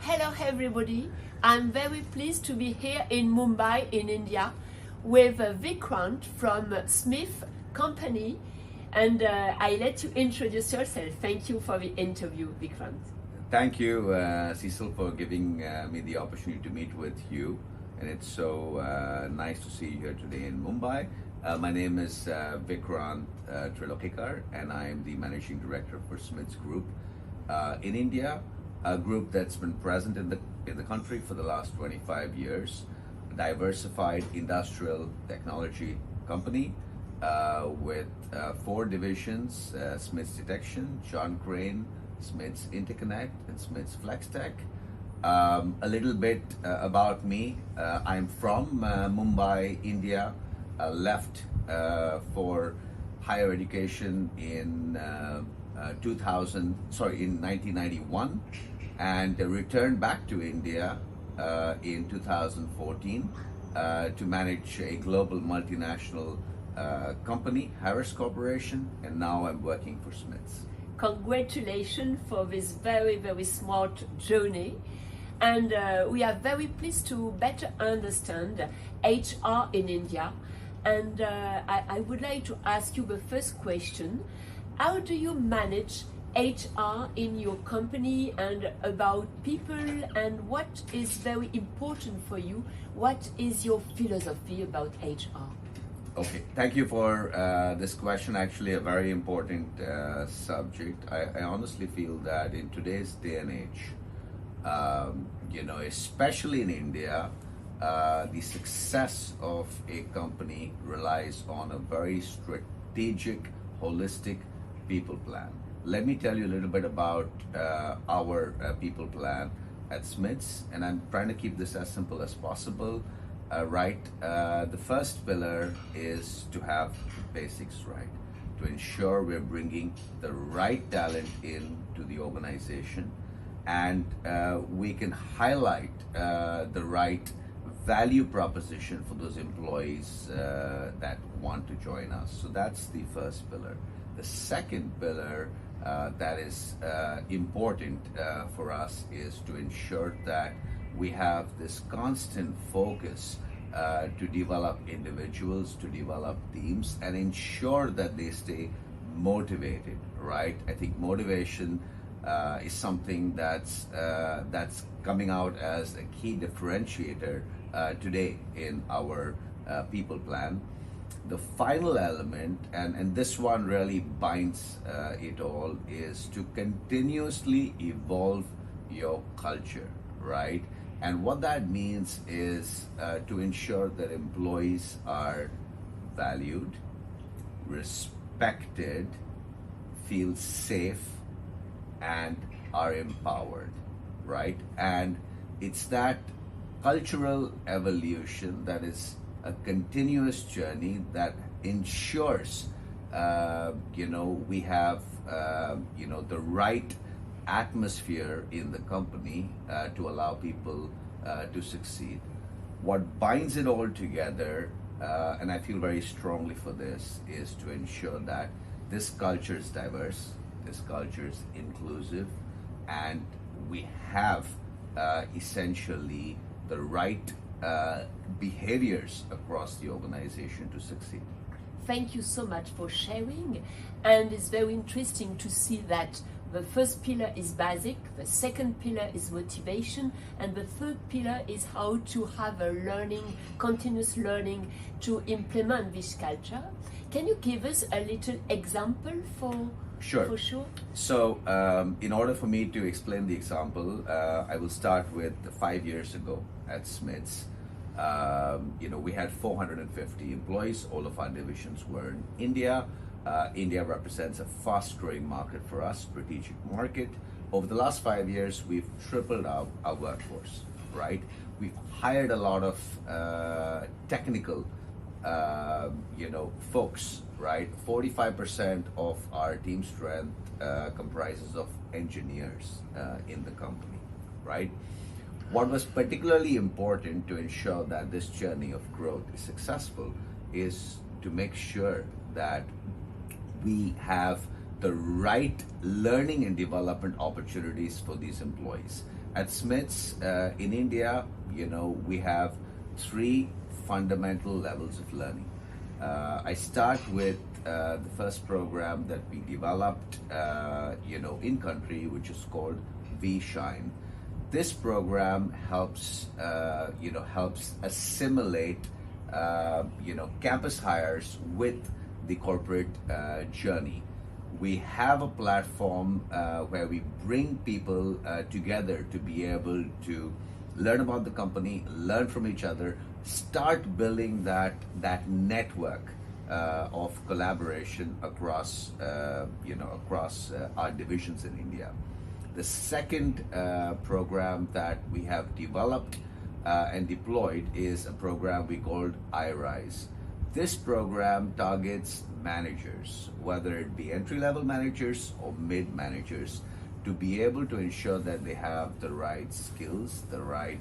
Hello everybody, I'm very pleased to be here in Mumbai in India with Vikrant from Smith Company, and I let you introduce yourself. Thank you for the interview, Vikrant. Thank you, Cecil, for giving me the opportunity to meet with you. And it's so nice to see you here today in Mumbai. My name is Vikrant Trilokikar, and I am the Managing Director for Smiths Group in India, a group that's been present in the country for the last 25 years, a diversified industrial technology company with 4 divisions, Smiths Detection, John Crane, Smiths Interconnect, and Smiths Flextech. A little bit about me. I'm from Mumbai, India. Left for higher education in 1991, and returned back to India in 2014 to manage a global multinational company, Harris Corporation, and now I'm working for Smiths. Congratulations for this very, very smart journey. And we are very pleased to better understand HR in India. And I would like to ask you the first question. How do you manage HR in your company and about people, and what is very important for you? What is your philosophy about HR? Okay, thank you for this question. Actually, a very important subject. I honestly feel that in today's day and age, especially in India, the success of a company relies on a very strategic, holistic people plan. Let me tell you a little bit about our people plan at Smiths, and I'm trying to keep this as simple as possible. The first pillar is to have basics right, to ensure we're bringing the right talent into the organization, and we can highlight the right value proposition for those employees that want to join us. So that's the first pillar. The second pillar that is important for us is to ensure that we have this constant focus to develop individuals, to develop teams, and ensure that they stay motivated, right? I think motivation is something that's coming out as a key differentiator today in our people plan. The final element, and this one really binds it all, is to continuously evolve your culture, right? And what that means is to ensure that employees are valued, respected, feel safe, and are empowered, right? And it's that cultural evolution that is a continuous journey that ensures we have the right atmosphere in the company to allow people to succeed. What binds it all together, and I feel very strongly for this, is to ensure that this culture is diverse, this culture is inclusive, and we have essentially the right behaviors across the organization to succeed. Thank you so much for sharing, and it's very interesting to see that the first pillar is basic, the second pillar is motivation, and the third pillar is how to have a continuous learning to implement this culture. Can you give us a little example for Sure. So, in order for me to explain the example, I will start with 5 years ago at Smiths. We had 450 employees. All of our divisions were in India. India represents a fast-growing market for us, strategic market. Over the last 5 years, we've tripled our workforce, right? We've hired a lot of technical folks, right? 45% of our team strength comprises of engineers in the company, right? What was particularly important to ensure that this journey of growth is successful is to make sure that we have the right learning and development opportunities for these employees. At Smiths in India, we have three fundamental levels of learning. I start with the first program that we developed, in country, which is called V-Shine. This program helps assimilate, campus hires with the corporate journey. We have a platform where we bring people together to be able to learn about the company, learn from each other, start building that network of collaboration across our divisions in India. The second program that we have developed and deployed is a program we called iRise. This program targets managers, whether it be entry-level managers or mid-managers, to be able to ensure that they have the right skills, the right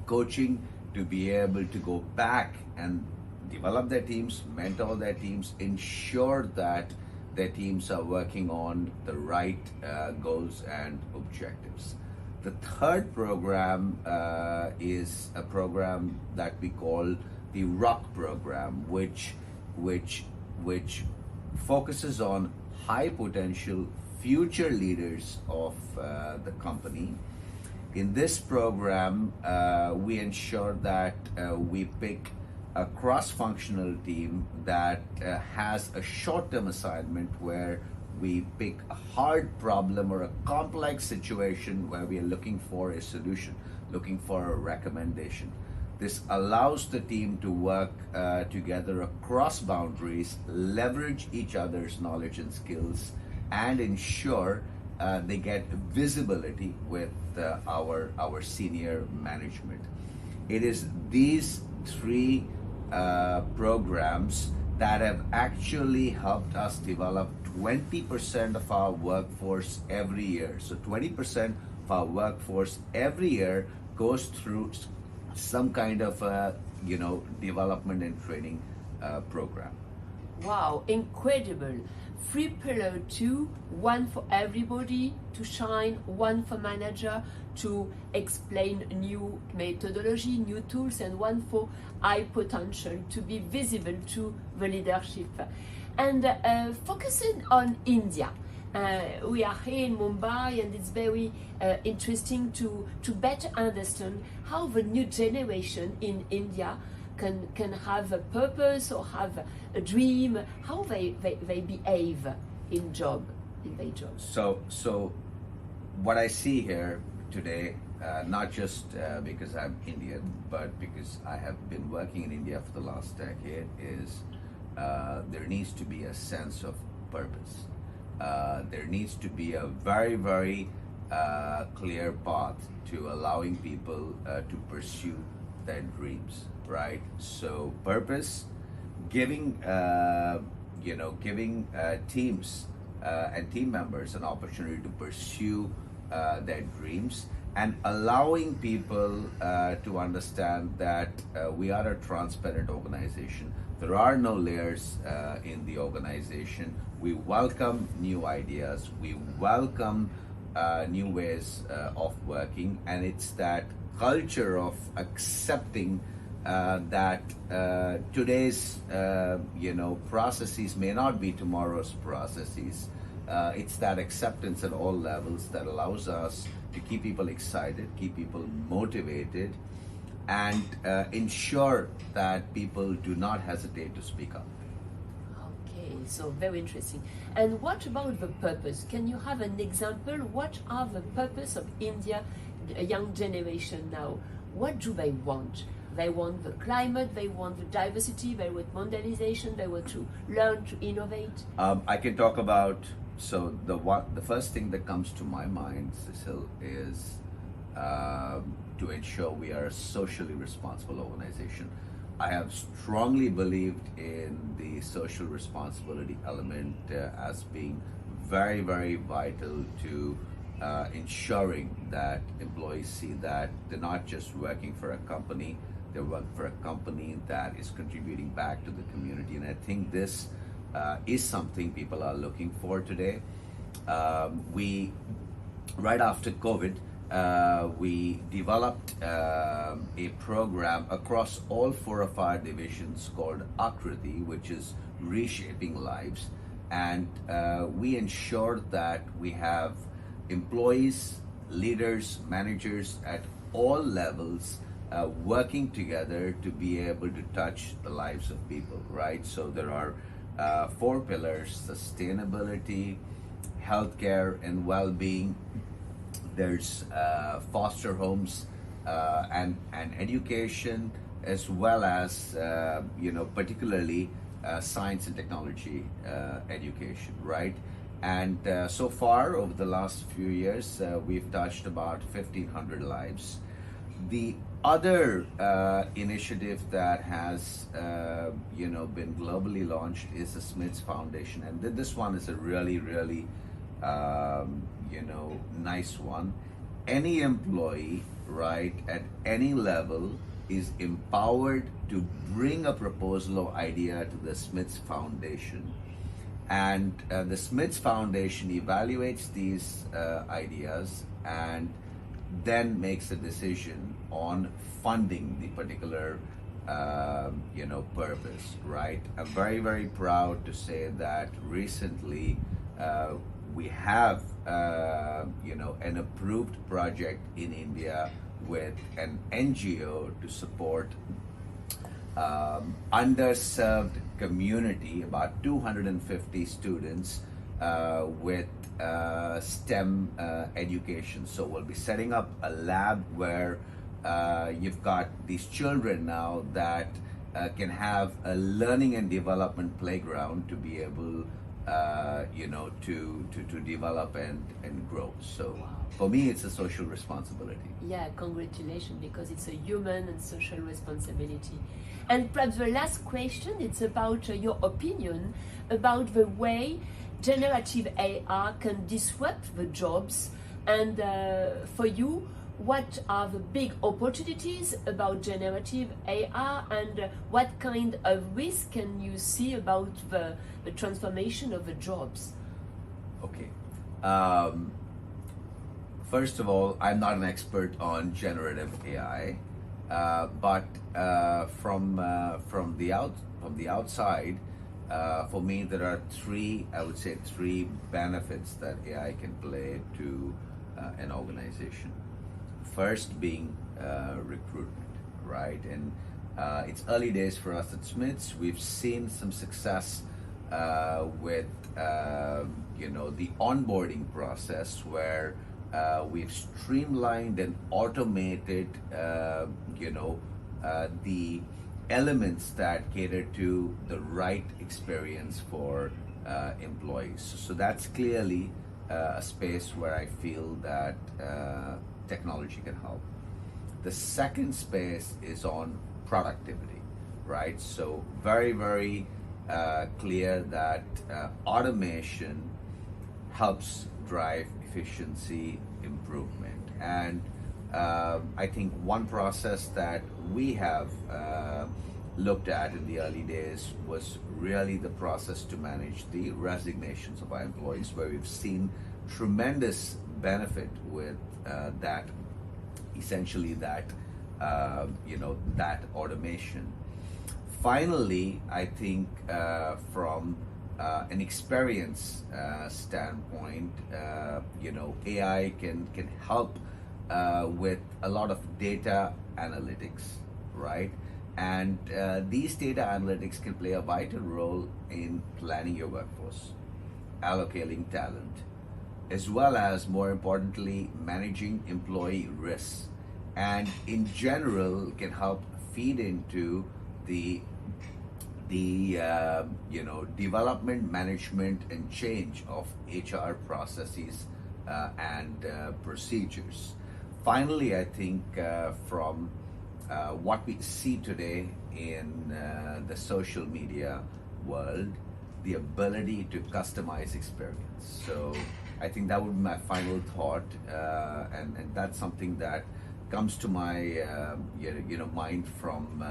coaching, to be able to go back and develop their teams, mentor their teams, ensure that their teams are working on the right goals and objectives. The third program is a program that we call the ROCK program, which focuses on high potential future leaders of the company. In this program, we ensure that we pick a cross-functional team that has a short-term assignment where we pick a hard problem or a complex situation where we are looking for a solution, looking for a recommendation. This allows the team to work together across boundaries, leverage each other's knowledge and skills, and ensure they get visibility with our senior management. It is these three programs that have actually helped us develop 20% of our workforce every year. So 20% of our workforce every year goes through some kind of development and training program. Wow, incredible. 3 pillar 2, one for everybody to shine, one for manager to explain new methodology, new tools, and one for high potential to be visible to the leadership. And focusing on India. We are here in Mumbai, and it's very interesting to better understand how the new generation in India can have a purpose or have a dream, how they behave in their jobs. So what I see here today, not just because I'm Indian, but because I have been working in India for the last decade, is there needs to be a sense of purpose. There needs to be a very, very clear path to allowing people to pursue their dreams, right? So purpose, giving teams and team members an opportunity to pursue their dreams, and allowing people to understand that we are a transparent organization. There are no layers in the organization. We welcome new ideas. We welcome new ways of working, and it's that culture of accepting that today's processes may not be tomorrow's processes. It's that acceptance at all levels that allows us to keep people excited, keep people motivated, and ensure that people do not hesitate to speak up. Okay, so very interesting. And what about the purpose? Can you have an example? What are the purpose of India, a young generation now? What do they want? They want the climate, they want the diversity, they want mondialization, they want to learn to innovate. I can talk about, so the first thing that comes to my mind, Cecile, is to ensure we are a socially responsible organization. I have strongly believed in the social responsibility element as being very, very vital to ensuring that employees see that they're not just working for a company, they work for a company that is contributing back to the community. And I think this is something people are looking for today. Right after COVID, we developed a program across all 4 of our divisions called Akriti, which is Reshaping Lives. And we ensured that we have employees, leaders, managers at all levels working together to be able to touch the lives of people, right? So there are 4 pillars: sustainability, healthcare, and well-being. There's foster homes and education, as well as particularly science and technology education, right? And so far, over the last few years, we've touched about 1,500 lives. The other initiative that has been globally launched is the Smiths Foundation, and this one is a really nice one. Any employee, right, at any level is empowered to bring a proposal or idea to the Smiths Foundation, and the Smiths Foundation evaluates these ideas and then makes a decision on funding the particular purpose, right? I'm very proud to say that recently we have an approved project in India with an NGO to support underserved community, about 250 students with STEM education. So we'll be setting up a lab where you've got these children now that can have a learning and development playground to be able to develop and grow. So for me, it's a social responsibility. Yeah, congratulations, because it's a human and social responsibility. And perhaps the last question, it's about your opinion about the way generative AI can disrupt the jobs. And for you, what are the big opportunities about generative AI, and what kind of risk can you see about the transformation of the jobs? Okay. First of all, I'm not an expert on generative AI, but from the outside, for me, there are three benefits that AI can play to an organization. First being recruitment, right? And it's early days for us at Smiths. We've seen some success with the onboarding process, where we've streamlined and automated the elements that cater to the right experience for employees. So that's clearly a space where I feel that technology can help. The second space is on productivity, right? So very clear that automation helps drive efficiency improvement. And I think one process that we have looked at in the early days was really the process to manage the resignations of our employees, where we've seen tremendous benefit with that automation. Finally, I think from an experience standpoint, AI can help with a lot of data analytics, right? And these data analytics can play a vital role in planning your workforce, allocating talent, as well as, more importantly, managing employee risks, and in general can help feed into the development, management, and change of HR processes and procedures. Finally, I think from what we see today in the social media world, the ability to customize experience. So I think that would be my final thought, and that's something that comes to my mind from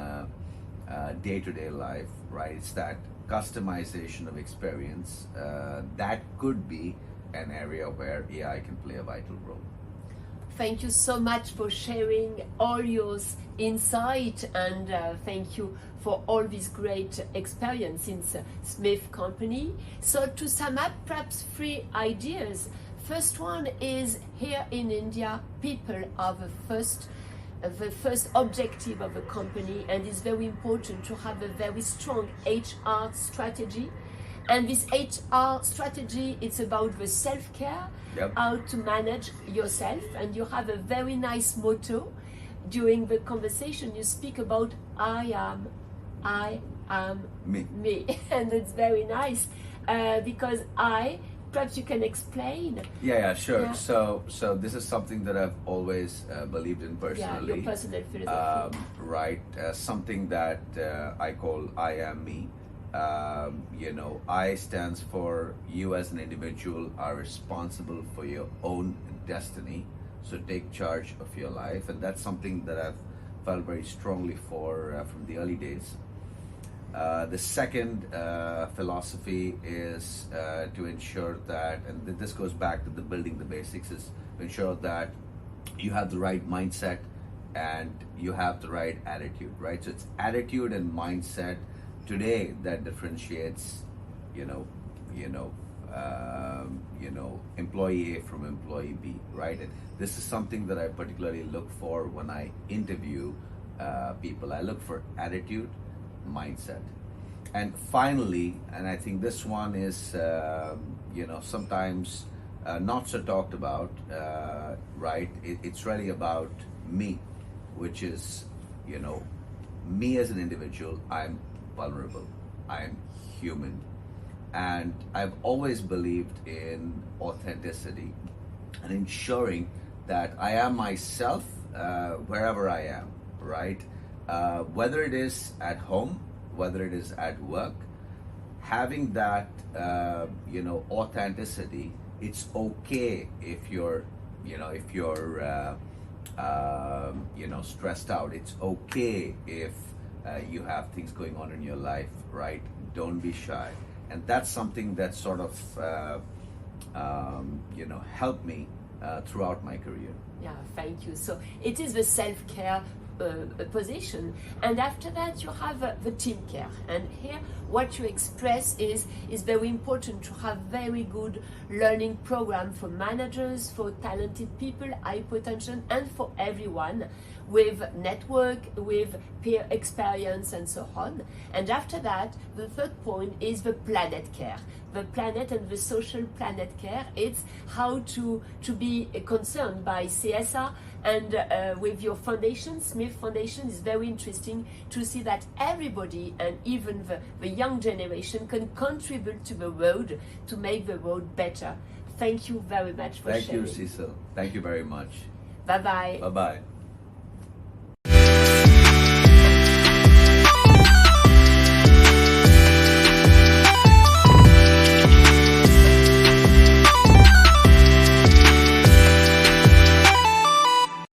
day-to-day life, right? It's that customization of experience that could be an area where AI can play a vital role. thank you so much for sharing all your insight, and thank you for all this great experience in the Smith Company. So to sum up, perhaps 3 ideas. First one is, here in India, people are the first objective of a company, and it's very important to have a very strong HR strategy. And this HR strategy, it's about the self-care, Yep. how to manage yourself. And you have a very nice motto. During the conversation, you speak about I am Me. and it's very nice because perhaps you can explain. Yeah, sure. Yeah. So this is something that I've always believed in personally. Your personal philosophy. Right, something that I call I am me. I stands for you as an individual are responsible for your own destiny. So take charge of your life, and that's something that I've felt very strongly for from the early days. The second philosophy is to ensure that, and this goes back to the building the basics, is to ensure that you have the right mindset and you have the right attitude, right? So it's attitude and mindset today that differentiates, employee A from employee B, right? And this is something that I particularly look for when I interview people. I look for attitude, mindset. And finally, and I think this one is, sometimes not so talked about, right? It's really about me, which is, me as an individual. I'm vulnerable, I'm human, and I've always believed in authenticity and ensuring that I am myself wherever I am, right? Whether it is at home, whether it is at work, having that authenticity. It's okay if you're stressed out. It's okay if you have things going on in your life, right? Don't be shy. And that's something that sort of helped me throughout my career. Yeah, thank you. So it is the self-care position, and after that you have the team care. And here what you express is very important to have very good learning program for managers, for talented people, high potential, and for everyone, with network, with peer experience, and so on. And after that, the third point is the planet care. The planet and the social planet care. It's how to be concerned by CSR, and with your foundation, Smith Foundation, is very interesting to see that everybody, and even the young generation, can contribute to the road to make the road better. Thank you very much for sharing. Thank you, Cecil. Thank you very much. Bye-bye. Bye-bye.